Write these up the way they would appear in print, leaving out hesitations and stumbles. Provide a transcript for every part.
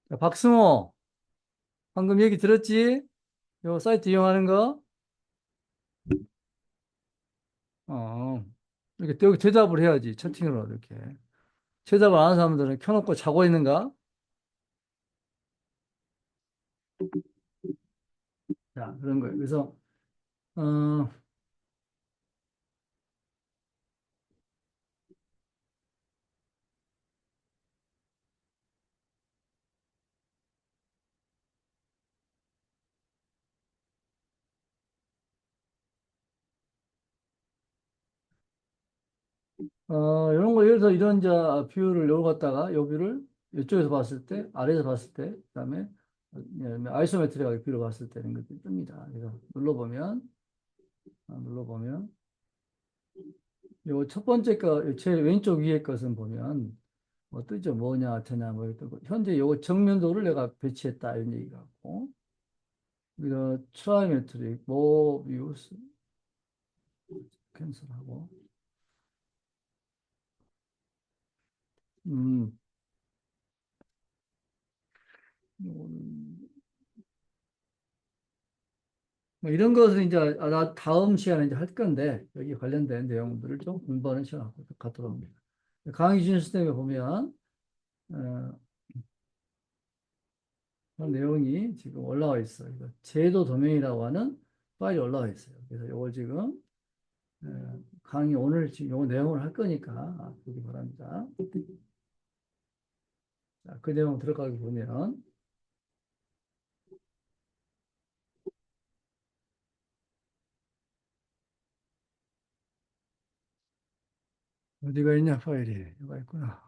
자, 박승호, 방금 얘기 들었지? 요 사이트 이용하는 거? 어, 이렇게 여기 대답을 해야지, 채팅으로 이렇게. 대답을 안 하는 사람들은 켜놓고 자고 있는가? 자, 그런 거예요. 그래서, 어, 이런 거, 예를 들어서 이런 자, 뷰를 요걸 갖다가, 요 뷰를 이쪽에서 봤을 때, 아래에서 봤을 때, 그 다음에 아이소메트리하게 뷰를 봤을 때는 것들이 뜹니다. 그래서 눌러보면, 요 첫 번째 거, 제일 왼쪽 위에 것은 보면, 뭐 뜨죠. 뭐냐, 어쩌냐, 뭐, 뜨고. 현재 요거 정면도를 내가 배치했다, 이런 얘기 같고, 우리가 트라이메트릭, 모비우스, 캔슬하고, 음, 요거는 뭐 이런 것을 이제, 나 다음 시간에 이제 할 건데, 여기 관련된 내용들을 좀 공부하는 시간 갖도록 합니다. 강의 기준 시스템에 보면, 어, 그런 내용이 지금 올라와 있어요. 이거 제도 도면이라고 하는 파일이 올라와 있어요. 그래서 이걸 지금, 강의 오늘 지금 요 내용을 할 거니까, 보기 바랍니다. 자, 그 내용 들어가게 보면, 어디가 있냐, 파일이. 여기가 있구나.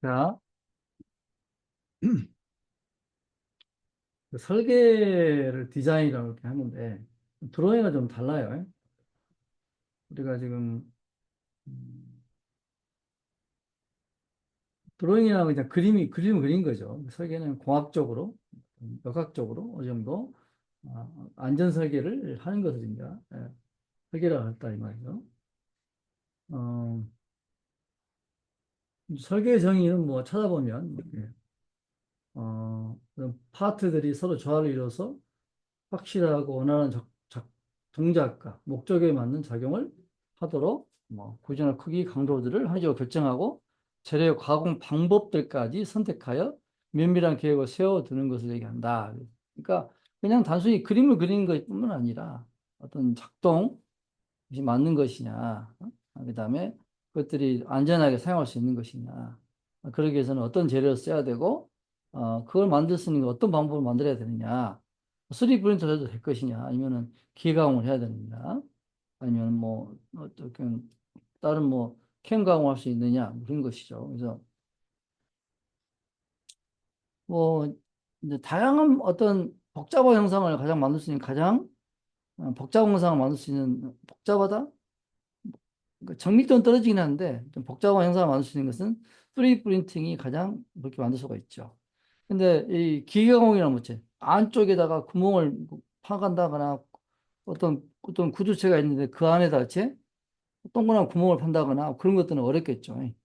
자, 그 설계를 디자인이라고 이렇게 하는데, 드로잉은 좀 달라요. 우리가 지금, 음, 드로잉이라면 그냥 그림을 그린 거죠. 설계는 공학적으로, 역학적으로 어느 정도, 안전 설계를 하는 것을 이제, 설계를 했다, 이 말이죠. 어, 설계 정의는 뭐 찾아보면, 그런 파트들이 서로 조화를 이뤄서 확실하고 원하는 동작과 목적에 맞는 작용을 하도록 뭐 구조나 크기, 강도들을 합리적으로 결정하고 재료 가공 방법들까지 선택하여 면밀한 계획을 세워두는 것을 얘기한다. 그러니까 그냥 단순히 그림을 그리는 것뿐만 아니라 어떤 작동이 맞는 것이냐, 그다음에 그것들이 안전하게 사용할 수 있는 것이냐, 그러기 위해서는 어떤 재료를 써야 되고, 그걸 만들 수 있는 어떤 방법을 만들어야 되느냐, 3D 프린터를 해도 될 것이냐, 아니면은 기가공을 해야 되느냐, 아니면 뭐, 어떻게, 다른 뭐, 캠 가공할 수 있느냐, 뭐 그런 것이죠. 그래서 뭐, 이제 다양한 어떤 복잡한 형상을 가장 만들 수 있는 가장 복잡한 형상을 만들 수 있는 복잡하다? 그러니까 정밀도는 떨어지긴 하는데 좀 복잡한 형상을 만들 수 있는 것은 3D 프린팅이 가장 그렇게 만들 수가 있죠. 근데 이 기계공이라는 뭐지? 안쪽에다가 구멍을 파간다거나 어떤 구조체가 있는데 그 안에다 채 동그란 구멍을 판다거나 그런 것들은 어렵겠죠. 예?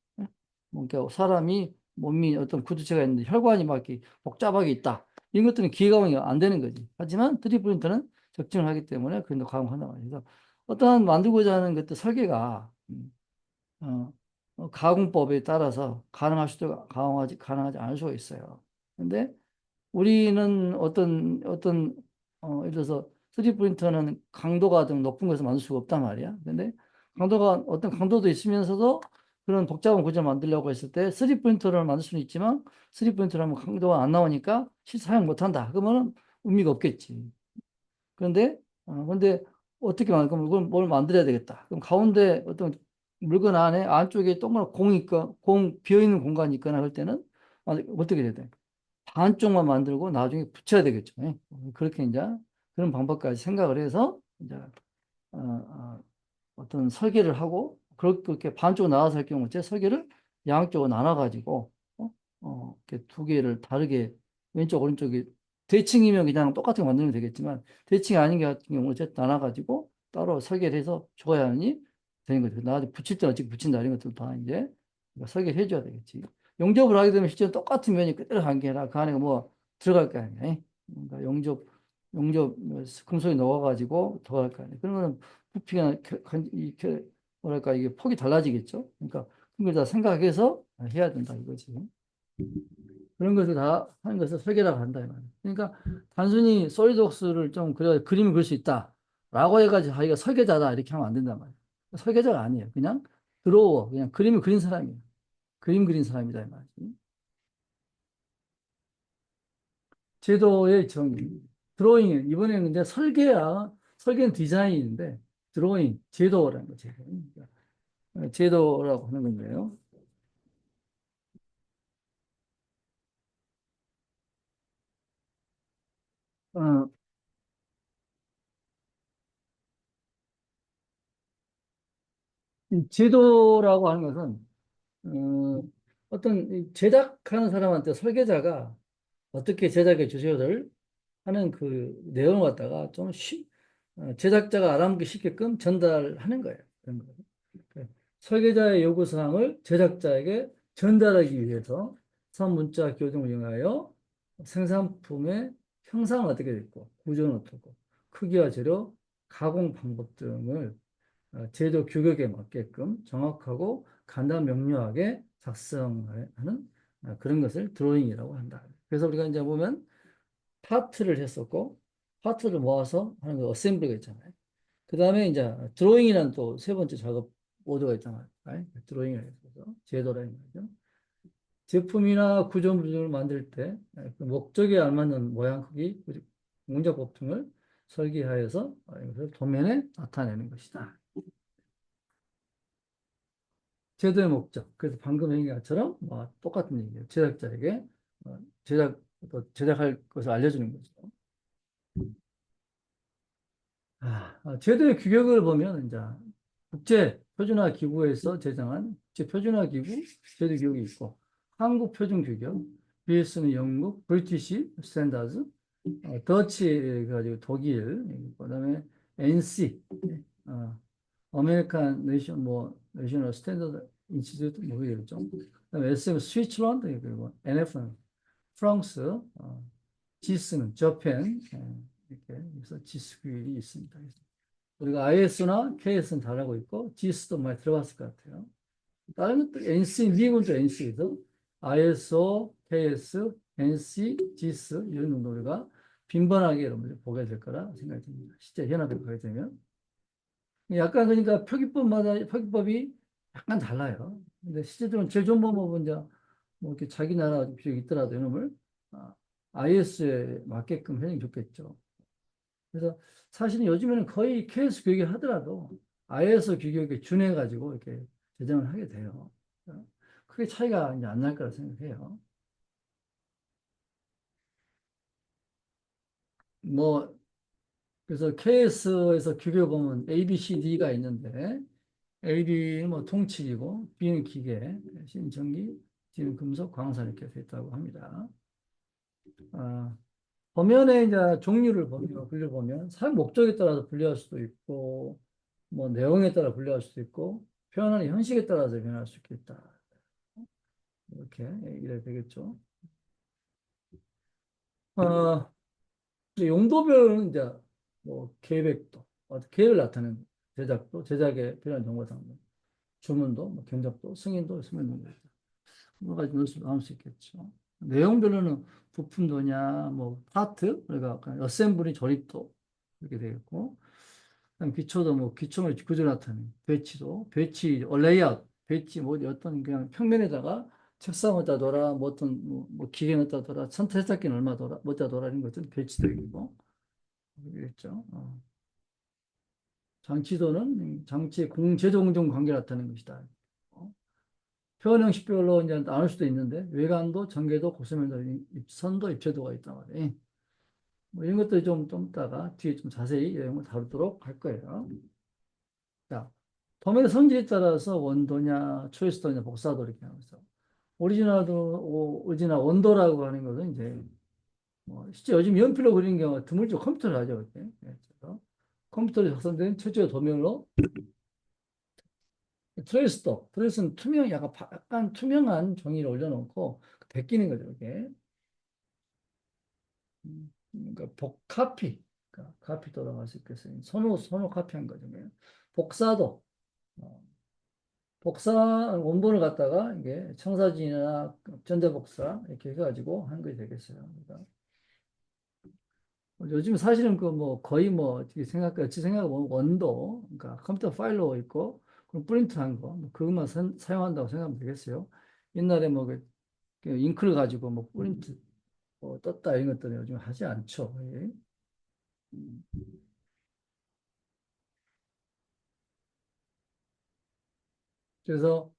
뭐 그러니까 사람이 몸이 어떤 구조체가 있는데 혈관이 막 이렇게 복잡하게 있다. 이런 것들은 기계공이 안 되는 거지. 하지만 3D 프린터는 적중을 하기 때문에 그런 거 가공한다 말이죠. 그래서 어떠한 만들고자 하는 것들 설계가 어, 가공법에 따라서 가능할 수도 가능하지 않을 수가 있어요. 근데 우리는 예를 들어서 3D 프린터는 강도가 좀 높은 것을 만들 수가 없단 말이야. 근데 어떤 강도도 있으면서도 그런 복잡한 구조를 만들려고 했을 때 3D 프린터를 만들 수는 있지만 3D 프린터를 하면 강도가 안 나오니까 실제 사용 못 한다. 그러면은 의미가 없겠지. 그런데 어떻게 그럼 이걸 뭘 만들어야 되겠다. 그럼 가운데 어떤 물건 안에 안쪽에 동그란 공이 있거 비어 있는 공간이 있거나 할 때는 어떻게 돼야 돼? 반쪽만 만들고 나중에 붙여야 되겠죠. 예. 그렇게 이제 그런 방법까지 생각을 해서 이제 어떤 설계를 하고 그렇게 반쪽으로 나눠서 할 경우 제 설계를 양쪽으로 나눠 가지고 이렇게 두 개를 다르게 왼쪽 오른쪽이 대칭이면 그냥 똑같은 거 만들면 되겠지만 대칭이 아닌 게 같은 경우는 어쨌든 나눠 가지고 따로 설계를 해서 줘야하니 되는 거죠. 나중에 붙일 때는 어떻게 붙인다 이런 것들 다 이제 설계를 해줘야 되겠지. 용접을 하게 되면 실제 똑같은 면이 그대로 간 게 아니라 그 안에 뭐 들어갈 거 아니야. 예? 그러니까 용접 금속이 녹아가지고 들어갈 거 아니야. 그러면 부피가 이렇게 뭐랄까 이게 폭이 달라지겠죠. 그러니까 그걸 다 생각해서 해야 된다 이거지. 그런 것을 다 하는 것을 설계라고 한다 이 말이야. 그러니까 단순히 솔리드웍스를 좀 그려 그림을 그릴 수 있다라고 해가지고 자기가 설계자다 이렇게 하면 안 된단 말이야. 설계자가 아니에요. 그냥 드로워, 그냥 그림을 그린 사람이에요. 그림 그린 사람이다 이 말이지. 제도의 정의. 드로잉, 이번에는 근데 설계는 디자인인데, 드로잉, 제도라는 거, 제도. 제도라고 하는 건데요. 어, 이 제도라고 하는 것은, 어떤 제작하는 사람한테 설계자가 어떻게 제작의 주제를 하는 그 내용을 갖다가 제작자가 알아먹기 쉽게끔 전달하는 거예요. 그런 거예요. 그 설계자의 요구사항을 제작자에게 전달하기 위해서 선문자 교정을 이용하여 생산품의 형상은 어떻게 됐고, 구조는 어떻고, 크기와 재료, 가공 방법 등을 제조 규격에 맞게끔 정확하고 간단 명료하게 작성하는 그런 것을 드로잉이라고 한다. 그래서 우리가 이제 보면 파트를 했었고, 파트를 모아서 하는 거 어셈블리가 있잖아요. 그 다음에 이제 드로잉이라는 또 세 번째 작업 모드가 있잖아요. 드로잉을 해서 제도라는 거죠. 제품이나 구조물을 만들 때 그 목적에 알맞는 모양, 크기, 그리고 동작법 등을 설계하여서 이것을 도면에 나타내는 것이다. 제도의 목적. 그래서 방금 얘기한 것처럼 뭐 똑같은 얘기예요. 제작자에게 어, 제작할 것을 알려주는 거죠. 제도의 규격을 보면 이제 국제 표준화 기구에서 제정한 국제 표준화 기구 제도 규격이 있고 한국 표준 규격, BS는 영국, 브리티시 스탠다드, 더치 가지고 독일, 그다음에 NC, 어, 아메리칸 내셔널 스탠다드 인스티튜트 뭐 그러겠죠. 그다음에 SM 스위tzerland 그리고 NF는 프랑스, GS는 저펜 이렇게 해서 지수 규율이 있습니다. 우리가 IS나 KS는 잘하고 있고 GS도 많이 들어봤을 것 같아요. 다른 것도 NC, 미국은 또 NC에서 ISO, KS, NC, GS 이런 정도 우리가 빈번하게 여러분들 보게 될 거라 생각이 듭니다. 실제 현업에 가게 되면. 약간 그러니까 표기법이 약간 달라요. 근데 실제적으로 제일 좋은 방법은 이제 뭐 이렇게 자기 나라 비용이 있더라도 이놈을 IS에 맞게끔 해주는 게 좋겠죠. 그래서 사실은 요즘에는 거의 KS 교육을 하더라도 IS 규격에 준해가지고 이렇게 제정을 하게 돼요. 크게 차이가 이제 안 날 거라 생각해요. 뭐, 그래서 KS에서 규격 보면 A, B, C, D가 있는데 AB는 뭐 통칙이고 B는 기계, C는 전기, D는 금속, 광산 이렇게 돼 있다고 합니다. 아, 보면에 이제 분류를 보면 사용 목적에 따라서 분류할 수도 있고, 뭐 내용에 따라 분류할 수도 있고, 표현하는 형식에 따라서 변할 수 있겠다. 이렇게 얘기를 되겠죠. 어, 용도별은 이제 뭐 계획도, 계획을 나타내는 제작도, 제작에 필요한 정보 상품. 주문도, 뭐 견적도, 승인도, 서명도 여러 가지 나올 수 있겠죠. 내용별로는 부품도냐, 뭐 파트, 그러니까 어셈블리 조립도 이렇게 되겠고, 그다음 기초도 뭐 기초물 구조 나타내는 배치도, 배치, 레이아웃, 배치 뭐 어떤 그냥 평면에다가 책상 어디다 둬라, 뭐 어떤 뭐 기계 어디다 둬라, 선택세탁기는 얼마 둬라, 뭐 어디다 둬라 이런 것들 배치도 있고, 그겠죠. 장치도는 장치의 제조 공정 관계를 나타내는 것이다. 어? 표현 형식별로 이제 나눌 수도 있는데 외관도 전개도 고소면도 선도 입체도가 있단 말이에요. 뭐 이런 것들 좀 이따가 뒤에 좀 자세히 내용을 다루도록 할 거예요. 자, 도면의 성질에 따라서 원도냐, 초이스도냐, 복사도 이렇게 하면서 오리지널 원도라고 하는 것은 이제 뭐 실제 요즘 연필로 그리는 경우가 드물죠. 컴퓨터로 하죠. 그때. 네, 그래서 컴퓨터로 작성된 최초의 도면으로 트레이스는 약간 투명한 종이를 올려놓고 베끼는 거죠. 이게 그러니까 복카피, 그러니까 카피 돌아갈 수 있겠어요. 선호 카피한 거죠. 복사도, 어, 복사 원본을 갖다가 이게 청사진이나 전자복사 이렇게 해가지고 한 것이 되겠어요. 그러니까 요즘 사실은 그 뭐 거의 뭐 어떻게 어찌 생각하면 원도, 그러니까 컴퓨터 파일로 있고 그럼 프린트한 거, 뭐 그것만 사용한다고 생각하면 되겠어요. 옛날에 그 잉크를 가지고 뭐 프린트 떴다 이런 것들은 요즘 하지 않죠. 예. 음. 그래서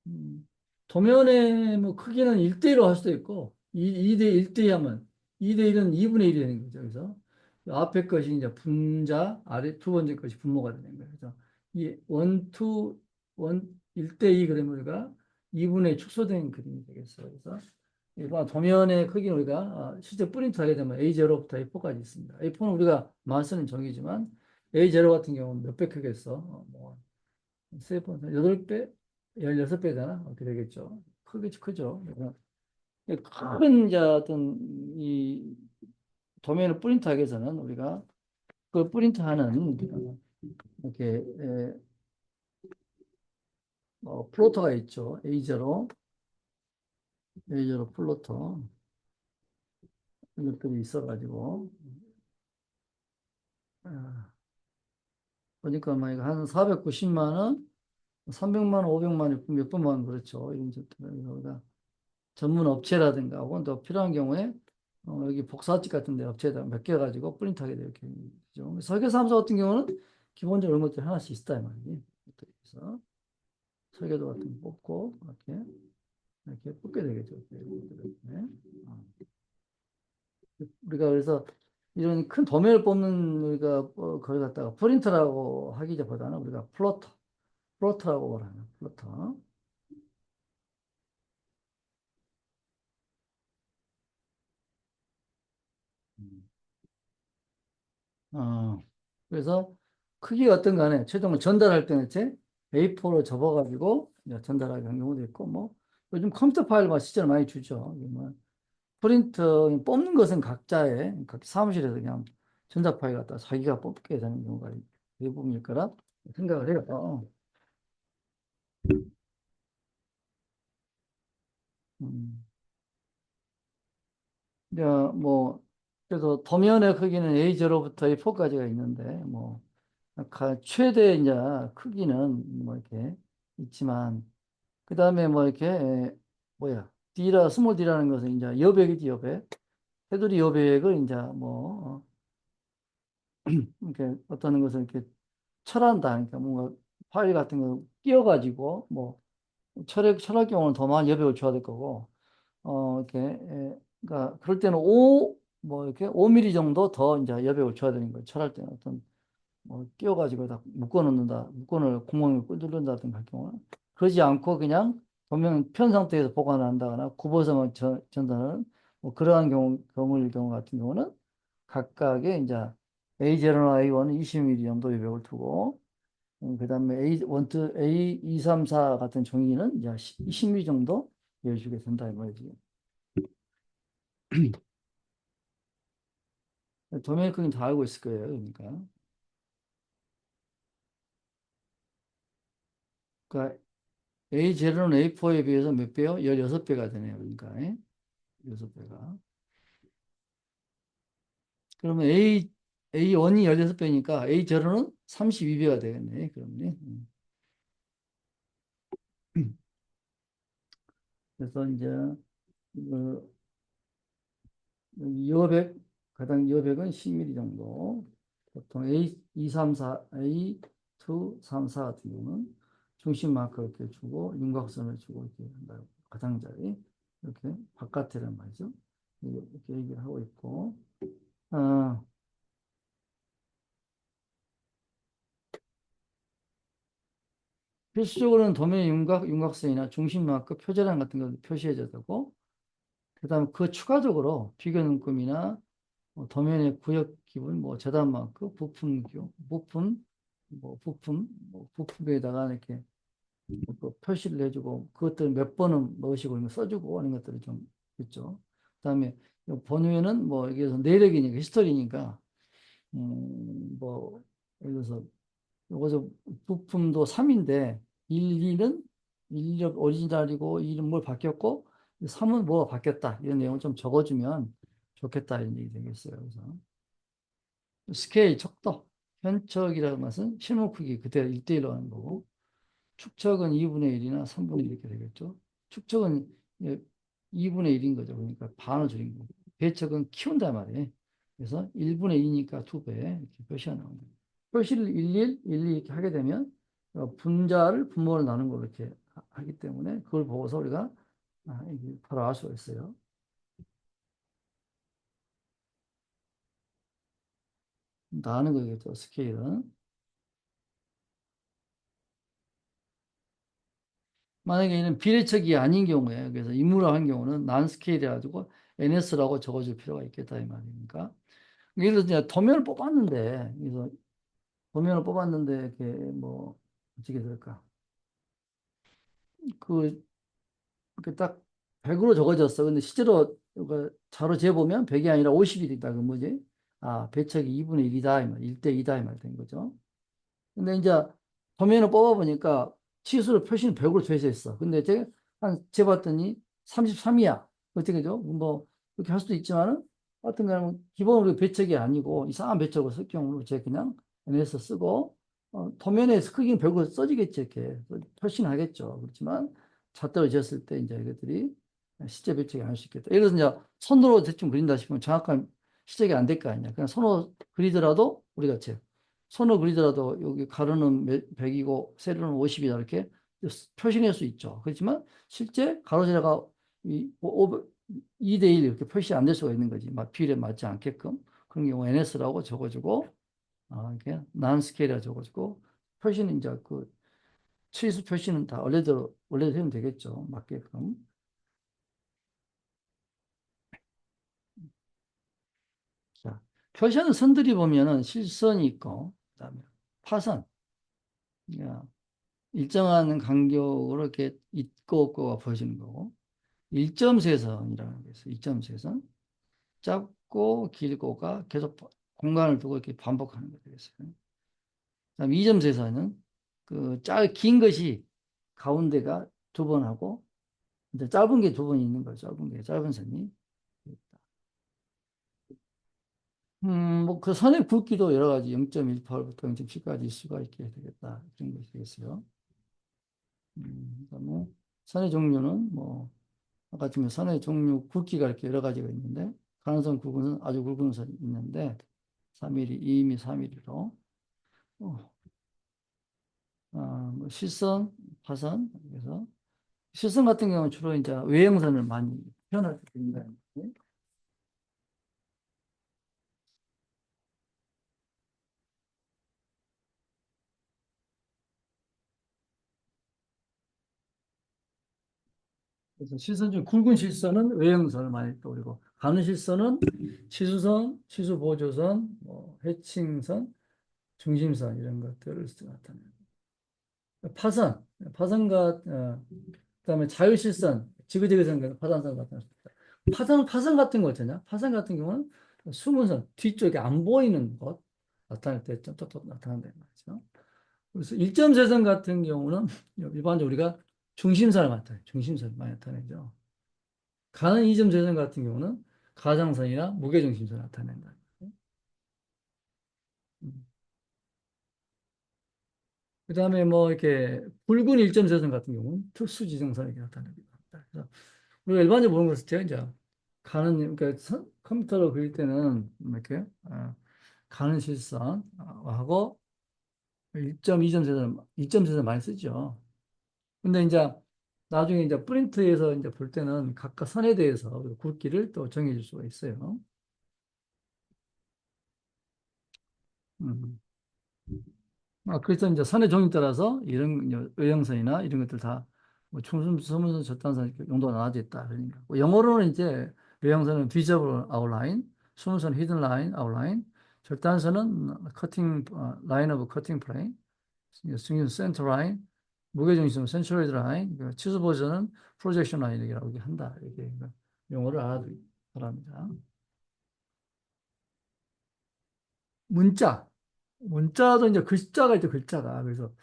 음, 도면의 뭐 크기는 1대1로 할 수도 있고 2대 1대2 하면 2대 1은 2분의 1이 되는 거죠. 그래서 앞에 것이 이제 분자, 아래 두 번째 것이 분모가 되는 거예요. 그래서 이 원 1대2 그러면 우리가 2분의 축소된 그림이 되겠어요. 그래서 이번 도면의 크기는 우리가 실제 프린트 하게 되면 A0부터 A4까지 있습니다. A4는 우리가 만 쓰는 종이지만 A0 같은 경우는 몇배 크겠어? 뭐 세 번, 8배, 16배 되나? 그렇게 되겠죠. 크죠. 큰, 이제 어떤, 이 도면을 프린트하기 위해서는 우리가 그 프린트하는, 이렇게, 플로터가 있죠. A0 플로터. 이것들이 있어가지고, 아, 보니까 막 이거 한 490만 원, 300만 원, 500만 원, 몇 번만 원 그렇죠. 이런 것들. 전문 업체라든가 혹은 더 필요한 경우에 여기 복사집 같은 데 업체에다 몇 개 가지고 프린트하게 되어 이렇게 되죠. 설계사무소 같은 경우는 기본적으로 이런 것들이 하나씩 있다 이 말이지. 그래서 설계도 같은 거 뽑고 이렇게 뽑게 되겠죠. 네. 어. 우리가 그래서 이런 큰 도면을 뽑는 우리가 그걸 갖다가 프린터라고 하기보다는 우리가 플로터라고 말하는 플로터. 음. 어, 그래서 크기가 어떤 간에 최종을 전달할 때는 이제 A4로 접어가지고 이제 전달하게 하는 경우도 있고 뭐 요즘 컴퓨터 파일 막 실제로 많이 주죠. 뭐 프린터 뽑는 것은 각자의 각 사무실에서 그냥 전자 파일 갖다 자기가 뽑게 되는 경우가 대부분일 거라 생각을 해요. 음. 이제 뭐 그래서 도면의 크기는 A0부터 A4까지가 있는데 뭐 최대 이제 크기는 뭐 이렇게 있지만 그 다음에 뭐 이렇게 스몰 D라는 것은 이제 여백이지 여백. 테두리 여백을 이제 뭐 이렇게 어떤 것을 이렇게 철한다. 그러니까 뭔가 파일 같은 거 끼워가지고 뭐 철할 경우는 더 많은 여백을 줘야 될 거고 이렇게 그러니까 그럴 때는 뭐 이렇게 5mm 정도 더 이제 여백을 줘야 되는 거예요. 철할 때는 어떤 뭐 끼워가지고 다 묶어놓을 구멍을 뚫는다든가 할 경우는 그러지 않고 그냥 도면 편 상태에서 보관을 한다거나 굽어서만 전달하는 뭐 그러한 경우 같은 경우는 각각의 이제 A0나 A1은 20mm 정도 여백을 두고 그 다음에 A2, 3, 4 같은 종이는 이제 20mm 정도 열주게 된다 이 말이지. 도면 크기는 다 알고 있을 거예요. 그러니까. 그러니까 A0는 A4에 비해서 몇 배요? 16배가 되네요. 그러니까 16배가. 그러면 A1이 16배니까 A0는 32배가 되겠네. 그러면. 그래서 이제 그 여백, 가장 여백은 10mm 정도. 보통 A2, 3, 4, A2, 3, 4 같은 경우는 중심 마크 이렇게 주고 윤곽선을 주고 이렇게 한다고. 가장자리. 이렇게 바깥이란 말이죠. 이렇게 얘기를 하고 있고. 아, 필수적으로는 도면의 윤곽선이나 중심 마크, 표제란 같은 걸 표시해줘야 되고, 그 다음에 그 추가적으로 비교 눈금이나 도면의 구역 기분, 뭐 재단 마크, 부품 부품에다가 이렇게 또 표시를 해주고 그것들 몇 번은 넣으시고 써주고 하는 것들이 좀 있죠. 그다음에 번호에는 뭐 여기서 내력이니까 히스토리니까 뭐 예를 들어서 요거서 부품도 3인데 1은 일력 오리지널이고 2는 뭘 바뀌었고 3은 뭐가 바뀌었다 이런 내용을 좀 적어주면 좋겠다 이런 얘기 되겠어요. 그래서 스케일 척도 현척이라는 것은 실무 크기 그대로 1대1로 하는 거고 축척은 2분의 1이나 3분의 1 이렇게 되겠죠. 축척은 2분의 1인 거죠. 그러니까 반을 줄인 거고 배척은 키운단 말이에요. 그래서 1분의 2니까 2배 이렇게 표시하는 겁니다. 표시를 11 이렇게 하게 되면 분자를 분모를 나눈 걸로 이렇게 하기 때문에 그걸 보고서 우리가 이게 바로 알 수가 있어요. 다 아는 거겠죠. 스케일은. 만약에 이는 비례척이 아닌 경우에 그래서 인물화한 경우는 난 스케일해 가지고 NS라고 적어줄 필요가 있겠다 이 말입니까? 예를 들어서 도면을 뽑았는데 그래서 도면을 뽑았는데 이렇게 뭐 어떻게 될까? 그 이렇게 딱 100으로 적어졌어. 근데 실제로 그 자료 재보면 100이 아니라 50이 있다. 그 뭐지? 아, 배척이 2분의 1이다. 1대 2다. 이 말 된 거죠. 근데 이제 도면을 뽑아보니까 치수를 표시는 100으로 돼 있어. 근데 제가 한 재봤더니 33이야. 어떻게 죠? 뭐 그렇게 할 수도 있지만은 하여튼 간에 기본으로 배척이 아니고 이상한 배척을 쓸 경우는 제가 그냥 NS 쓰고 도면에 크기는 100으로 써지겠지 이렇게 표시는 하겠죠. 그렇지만 잣대로 쟀을 때 이제 이것들이 실제 배척이 아닐 수 있겠다. 예를 들어서 이제 손으로 대충 그린다 싶으면 정확한 시작이 안 될 거 아니야. 그냥 손으로 그리더라도 우리가 손으로 그리더라도 여기 가로는 100이고 세로는 50이다 이렇게 표시낼 수 있죠. 그렇지만 실제 가로 세로가 2대1 이렇게 표시 안 될 수가 있는 거지. 비율에 맞지 않게끔. 그런 경우 NS라고 적어주고 이렇게 난 스케일이라 적어주고 표시는 이제 그 치수 표시는 다 원래대로 하면 되겠죠. 맞게끔. 자, 표시하는 선들이 보면은 실선이 있고 그다음에 파선. 그러니까 일정한 간격으로 이렇게 있고 없고가 보여지는 거고, 일점세선이라는 게 있어요. 일점세선. 짧고 길고가 계속 공간을 두고 이렇게 반복하는 게 되겠어요. 그다음 이점세선은 긴 것이 가운데가 두 번 하고, 이제 짧은 게 두 번 있는 거죠. 짧은 선이. 뭐, 그 선의 굵기도 여러 가지 0.18부터 0.7까지 수가 있게 되겠다. 그런 것이 되겠어요. 그다음에 선의 종류는 뭐, 아까 지금 선의 종류, 굵기가 이렇게 여러 가지가 있는데, 가능성 굵은 선, 아주 굵은 선이 있는데, 3mm, 2mm, 3mm로. 뭐 실선, 파선, 그래서, 실선 같은 경우는 주로 이제 외형선을 많이 표현할 때 됩니다. 그래서 실선 중 굵은 실선은 외형선을 많이 떠올리고, 가는 실선은 치수선, 치수보조선, 뭐 해칭선, 중심선 이런 것들을 나타내요. 파선과 그다음에 자유실선, 지그재그선, 파단선 같은 거. 파선 같은 거 있잖아요. 파선 같은 경우는 숨은 선, 뒤쪽에 안 보이는 것 나타낼 때 좀 또 나타난다는 말이죠. 그래서 일점세선 같은 경우는 일반적으로 우리가 중심선을 나타내요. 중심선을 많이 나타내죠. 가는 이점세선 같은 경우는 가장선이나 무게중심선을 나타낸다. 그 다음에 뭐 이렇게 붉은 일점세선 같은 경우는 특수지정선 이렇게 나타내기도 합니다. 그래서 우리가 일반적으로 보는 것을 제가 이제 가는 그러니까 컴퓨터로 그릴 때는 이렇게 가는 실선하고 1.2점세선, 2점세선 많이 쓰죠. 근데 이제 나중에 이제 프린트에서 이제 볼 때는 각각 선에 대해서 굵기를 또 정해줄 수가 있어요. 음. 그래서 이제 선의 종류에 따라서 이런 의형선이나 이런 것들 다뭐 충순, 서문선, 절단선 이렇게 용도가 나눠져 있다. 그러니까 뭐 영어로는 이제 의형선은 visible outline, 수문선 hidden line, outline, 절단선은 cutting line of cutting plane, 중심 center line, 무게중심은 centroid line, 치수 버전은 projection line이라고 한다. 이렇게 용어를 알아두기 바랍니다. 문자. 문자도 이제 글자가 있죠, 글자가. 그래서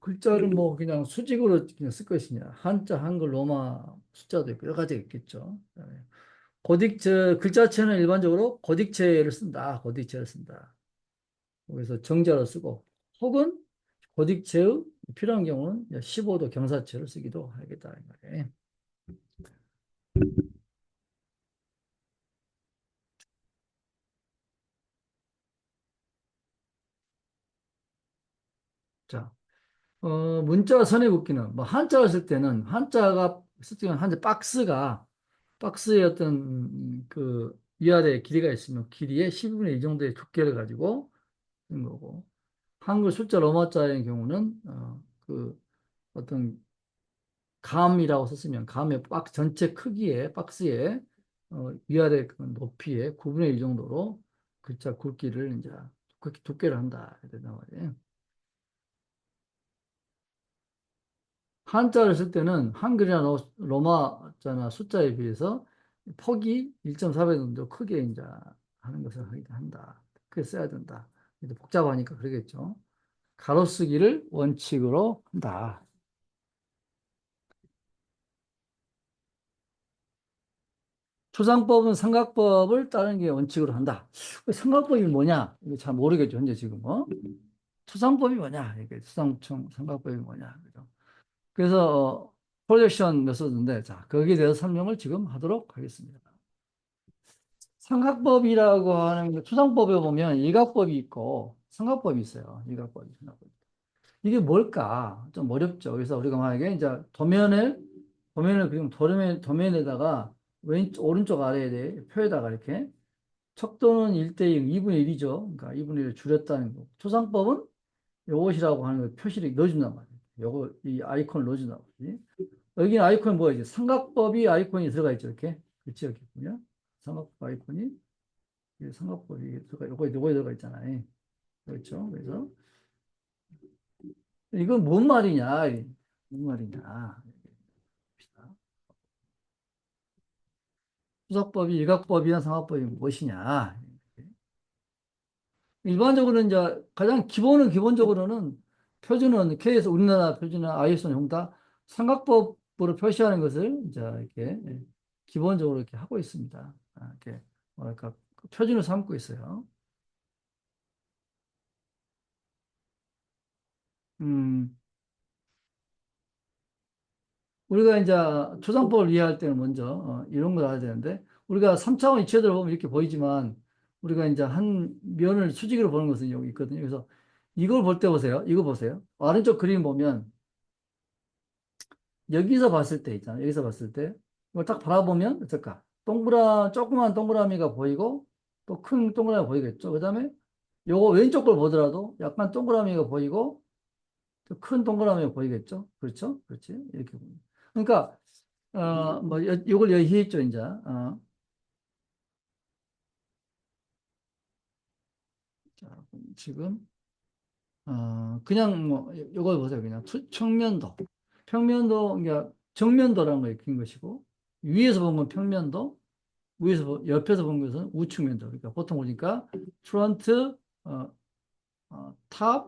글자를 뭐 그냥 수직으로 그냥 쓸 것이냐. 한자, 한글, 로마 숫자도 있고 여러 가지가 있겠죠. 글자체는 일반적으로 고딕체를 쓴다. 고딕체를 쓴다. 그래서 정자로 쓰고 혹은 고딕체의 필요한 경우는 15도 경사체를 쓰기도 하겠다. 이 말이에요. 자, 문자 선의 굵기는 뭐 한자를 쓸 때는 한자가 쓸 때는 한자 박스의 어떤 그 위아래 길이가 있으면 길이의 10분의 1 정도의 두께를 가지고 쓴 거고 한글 숫자 로마자의 경우는 그 어떤 감이라고 썼으면 감의 전체 크기의 박스의 위아래 그 높이의 9분의 1 정도로 글자 굵기를 이제 그렇게 두께를 한다. 이렇게 된단 말이에요. 한자를 쓸 때는 한글이나 로마자나 숫자에 비해서 폭이 1.4배 정도 크게 이제 하는 것을 한다. 그렇게 써야 된다. 복잡하니까 그러겠죠. 가로쓰기를 원칙으로 한다. 초상법은 삼각법을 따르는 게 원칙으로 한다. 삼각법이 뭐냐? 이거 잘 모르겠죠, 현재 지금. 초상법이 뭐냐? 이게 삼각법이 뭐냐? 그래서 프로젝션 메소드인데, 자, 거기에 대해서 설명을 지금 하도록 하겠습니다. 삼각법이라고 하는 게 초상법에 보면 일각법이 있고 삼각법이 있어요. 일각법이, 삼각법이. 이게 뭘까? 좀 어렵죠. 그래서 우리가 만약에 이제 도면을 그리면 도면에다가 오른쪽 아래에 표에다가 이렇게 척도는 1대 0, 2분의 1이죠. 그러니까 2분의 1을 줄였다는 거. 초상법은 요것이라고 하는 걸 표시를 넣어준단 말이에요. 요거, 이 아이콘을 넣어준단 말이에요. 여기는 아이콘이 뭐예요? 삼각법이 아이콘이 들어가 있죠. 이렇게. 그렇죠. 이렇게 보면. 삼각법 아이콘이 삼각법이 요거에 들어가 있잖아요. 그렇죠. 그래서 이건 뭔 말이냐? 뭔 말이냐? 수석법이 일각법이나 상학법이 무엇이냐? 일반적으로 이제 가장 기본적으로는 표준은 KS 우리나라 표준은 ISO는 전부 다 삼각법으로 표시하는 것을 이제 이렇게 기본적으로 이렇게 하고 있습니다. 이렇게 뭐랄까 표준을 삼고 있어요. 음, 우리가 이제 초상법을 이해할 때는 먼저 이런 걸 알아야 되는데 우리가 3차원 이체들을 보면 이렇게 보이지만 우리가 이제 한 면을 수직으로 보는 것은 여기 있거든요. 그래서 이걸 볼 때 보세요. 이거 보세요. 아래쪽 그림 보면 여기서 봤을 때 있잖아요. 여기서 봤을 때 이걸 딱 바라보면 어떨까? 조그만 동그라미가 보이고 또 큰 동그라미가 보이겠죠. 그다음에 요거 왼쪽 걸 보더라도 약간 동그라미가 보이고 또 큰 동그라미가 보이겠죠. 그렇죠? 그렇지? 이렇게 보면. 그러니까 뭐, 요걸 얘기했죠, 이제. 자, 지금, 그냥 뭐, 요걸 보세요. 그냥 평면도. 평면도, 그러니까 정면도라는 걸 익힌 것이고, 위에서 본 건 평면도, 옆에서 본 것은 우측면도. 그러니까 보통 보니까 프론트, 탑,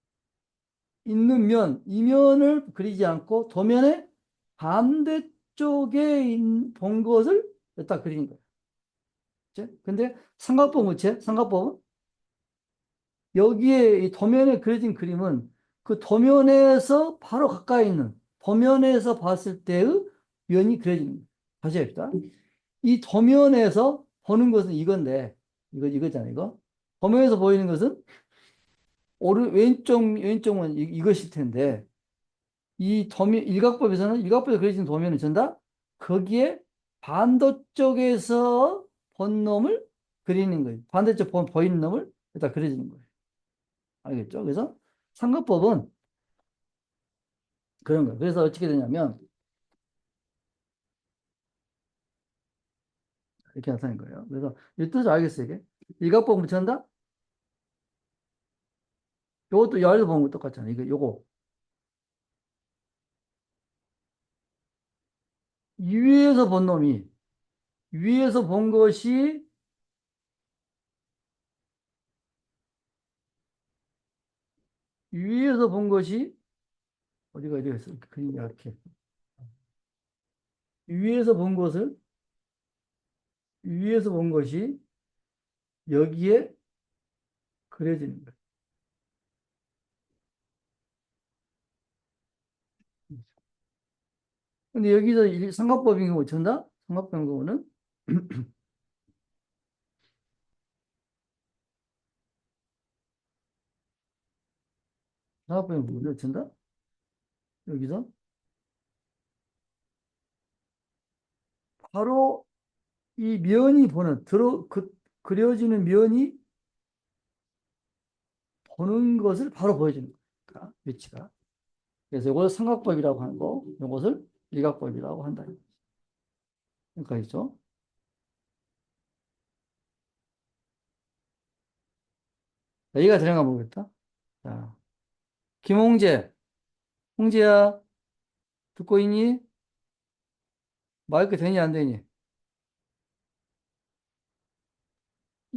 있는 면, 이 면을 그리지 않고 도면의 반대쪽에 본 것을 딱 그리는 거예요. 그치? 근데 삼각법은 어째? 삼각법은 여기에 이 도면에 그려진 그림은 그 도면에서 바로 가까이 있는 도면에서 봤을 때의 면이 그려지는 거예요. 다시 합시다. 이 도면에서 보는 것은 이건데, 이거잖아, 이거. 도면에서 보이는 것은 왼쪽은 이것일 텐데, 이 도면, 일각법에서 그려진 도면은 전다? 거기에 반대쪽에서 본 놈을 그리는 거예요. 반대쪽 보이는 놈을 일단 그려지는 거예요. 알겠죠? 그래서 삼각법은 그런 거예요. 그래서 어떻게 되냐면, 이렇게 나타나는 거예요. 그래서 이 뜻을 알겠어요, 이게? 일각법은 전다? 요것도 열도 보는 거 똑같잖아요. 요거. 위에서 본 놈이, 위에서 본 것이, 위에서 본 것이, 어디가 있어? 그림이 이렇게. 위에서 본 것을, 위에서 본 것이 여기에 그려지는 거예요. 근데 여기서 삼각법인 경우 전다? 삼각법인 경우는 삼각법인 경우는 전다? 여기서 바로 이 면이 보는 그려지는 면이 보는 것을 바로 보여주는 거야. 위치가. 그래서 이걸 삼각법이라고 하고 이것을 일각법이라고 한다. 그러니까 있죠. 자, 이해가 되는가 모르겠다. 자, 김홍재, 홍재야, 듣고 있니? 마이크 되니 안 되니?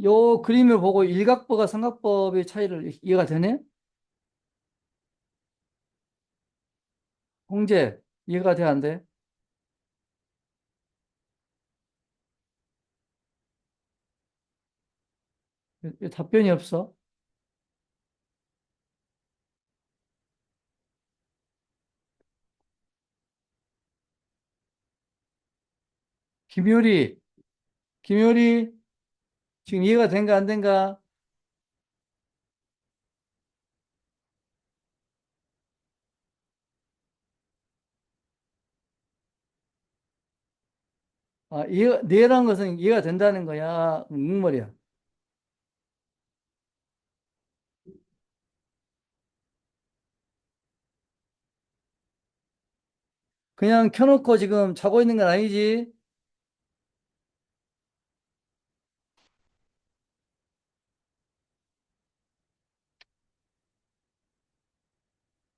요 그림을 보고 일각법과 삼각법의 차이를 이해가 되네? 홍재, 이해가 돼, 안 돼? 답변이 없어. 김효리, 김효리, 지금 이해가 된가, 안 된가? 네라는 것은 이해가 된다는 거야? 묵말이야. 그냥 켜놓고 지금 자고 있는 건 아니지?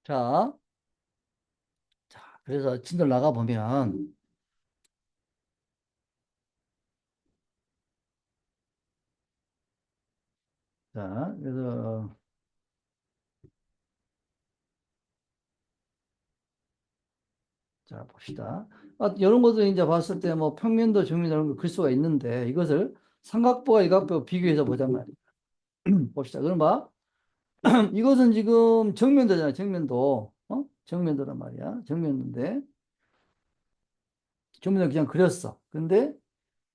자, 그래서 진도를 나가보면, 자, 그래서, 자, 봅시다. 이런 것들 이제 봤을 때 뭐 평면도, 정면도 이런 거 그릴 수가 있는데, 이것을 삼각부와 일각부 비교해서 보자 말이야. 봅시다. 그럼 봐. 이것은 지금 정면도잖아, 정면도. 정면도란 말이야. 정면도인데, 정면도 그냥 그렸어. 근데,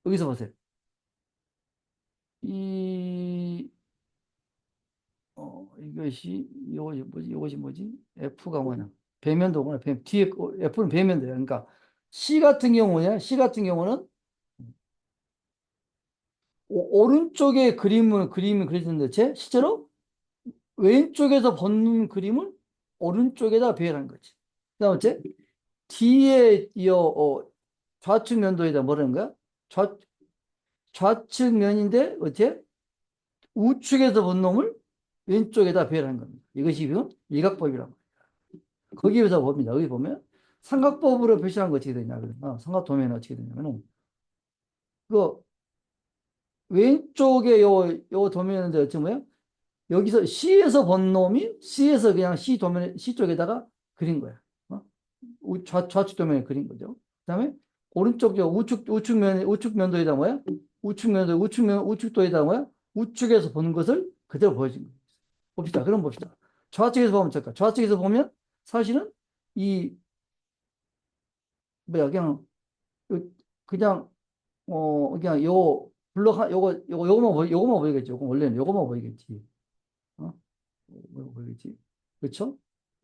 여기서 보세요. 이, 이것이 뭐지? F가 뭐냐? 배면도구나. 뒤에, F는 배면도야. 그러니까, C 같은 경우는, 오른쪽에 그림이 그려졌는데, 실제로 왼쪽에서 보는 그림을 오른쪽에다 배열한 거지. 그 다음 어째? 뒤에, 좌측 면도에다 뭐라는 거야? 좌측 면인데, 어째? 우측에서 본 놈을 왼쪽에다 배열한 겁니다. 이것이 지금 일각법이라고. 거기에서 봅니다. 여기 보면 삼각법으로 표시한 거 어떻게 되냐? 삼각도면은 어떻게 되냐면은 그 왼쪽에 요 도면인데 어찌 뭐야? 여기서 C에서 본 놈이 C에서 그냥 C 쪽에다가 그린 거야. 어? 좌측 도면에 그린 거죠. 그다음에 오른쪽 우측 면도에다 뭐야? 우측도에다 뭐야? 우측에서 보는 것을 그대로 보여준 거예요. 봅시다. 그럼 봅시다. 좌측에서 보면 잠깐. 좌측에서 보면 사실은 이 뭐야 그냥 그냥 그냥 요 블럭 요거만 보이겠지. 원래는 요거만 보이겠지. 어? 요거 보이겠지. 그렇죠?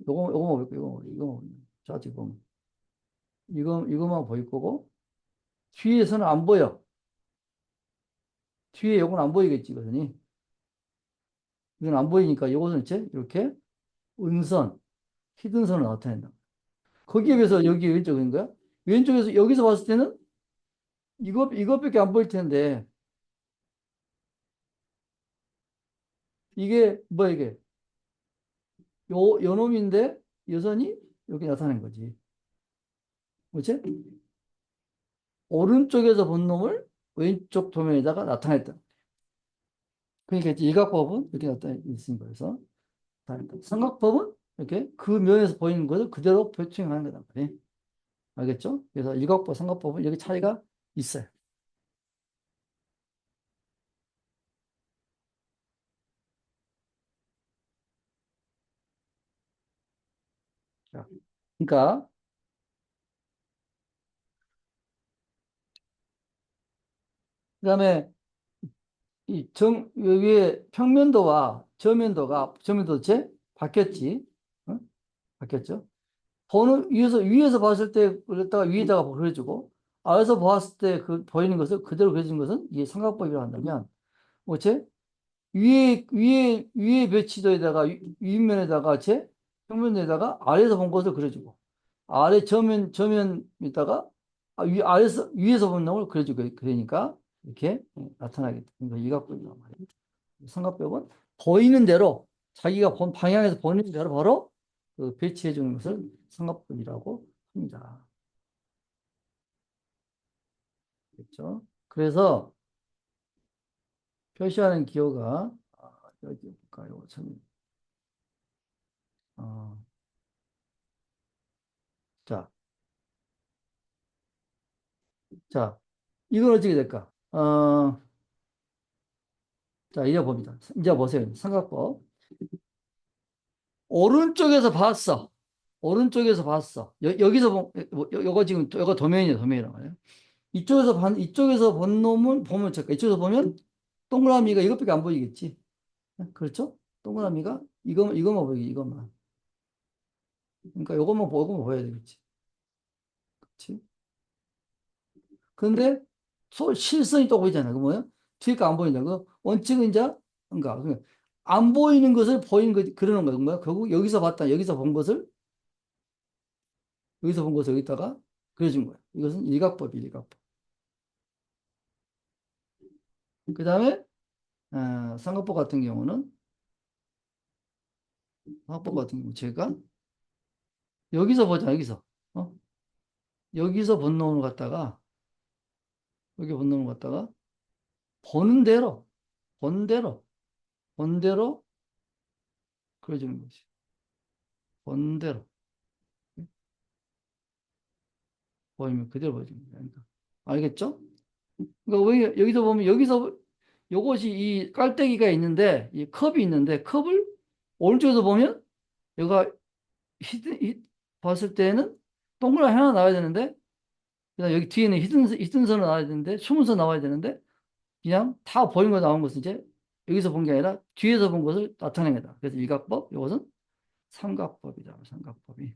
요거만 보일 거고 이거 좌측 보면 이거만 보일 거고 뒤에서는 안 보여. 뒤에 요건 안 보이겠지, 이거는. 이건 안 보이니까 이것은 이렇게 은선, 히든선을 나타낸다. 거기에 비해서 여기 왼쪽인 거야? 왼쪽에서 여기서 봤을 때는 이것밖에 안 보일 텐데 이게 뭐야 이게 요 놈인데 여선이 여기 나타낸 거지. 그렇지? 오른쪽에서 본 놈을 왼쪽 도면에다가 나타냈다. 그러니까 이제 일각법은 이렇게 나타나 있으니까 그래서 삼각법은 이렇게 그 면에서 보이는 것을 그대로 표출하는 거다 말이야. 알겠죠? 그래서 일각법, 삼각법은 여기 차이가 있어요. 자, 그러니까 그다음에 위에 평면도와 저면도 바뀌었지? 어? 바뀌었죠? 보는 위에서 봤을 때 그랬다가 위에다가 그려주고 아래서 봤을 때 그 보이는 것을 그대로 그려주는 것은 이게 삼각법이라고 한다면 뭐지? 위에 배치도에다가 윗면에다가 평면에다가 아래에서 본 것을 그려주고 아래 저면에다가 위에서 본 놈을 그려주고 그러니까 이렇게 나타나겠다. 그러니까 이각법이란 말이에요. 삼각벽은 보이는 대로 자기가 본 방향에서 보이는 대로 바로 그 배치해 주는 것을 삼각벽이라고 합니다. 그렇죠? 그래서 표시하는 기호가 여기 볼까요? 어, 자, 자, 이건 어떻게 될까? 자, 이제 봅니다. 이제 보세요. 삼각법. 오른쪽에서 봤어. 오른쪽에서 봤어. 여기서 요거 지금 요거 도면이란 말이에요. 이쪽에서 본 놈은 보면 잠깐 이쪽에서 보면 동그라미가 이것밖에 안 보이겠지. 그렇죠? 동그라미가 이것만 보이게 이것만. 그러니까 요것만 보여야 되겠지. 그렇지? 근데 실선이 또 보이잖아. 그 뭐야? 뒤가 안 보인다. 그 원칙은 이제 그러니까 안 보이는 것을 보이는 거 그러는 거야. 뭐야? 결국 여기서 본 것을 여기다가 그려준 거야. 이것은 일각법. 그 다음에 삼각법 같은 경우는 제가 여기서 보자. 어? 여기서 본 놈을 갖다가 여기 본 놈을 갖다가 보는 대로 본 대로 본 대로 그려주는 거지. 본 대로 보이면 그대로 보여주는 거야. 그러니까. 알겠죠? 그러니까 여기서 보면 요것이 이 깔때기가 있는데 이 컵이 있는데 컵을 오른쪽에서 보면 여기가 봤을 때는 동그라미 하나 나와야 되는데 그다음 여기 뒤에는 히든 선이 나와야 되는데 숨은 선 나와야 되는데 그냥 다 보인 거 나온 것은 이제 여기서 본 게 아니라 뒤에서 본 것을 나타낸 거다. 그래서 일각법, 이것은 삼각법이다. 삼각법이.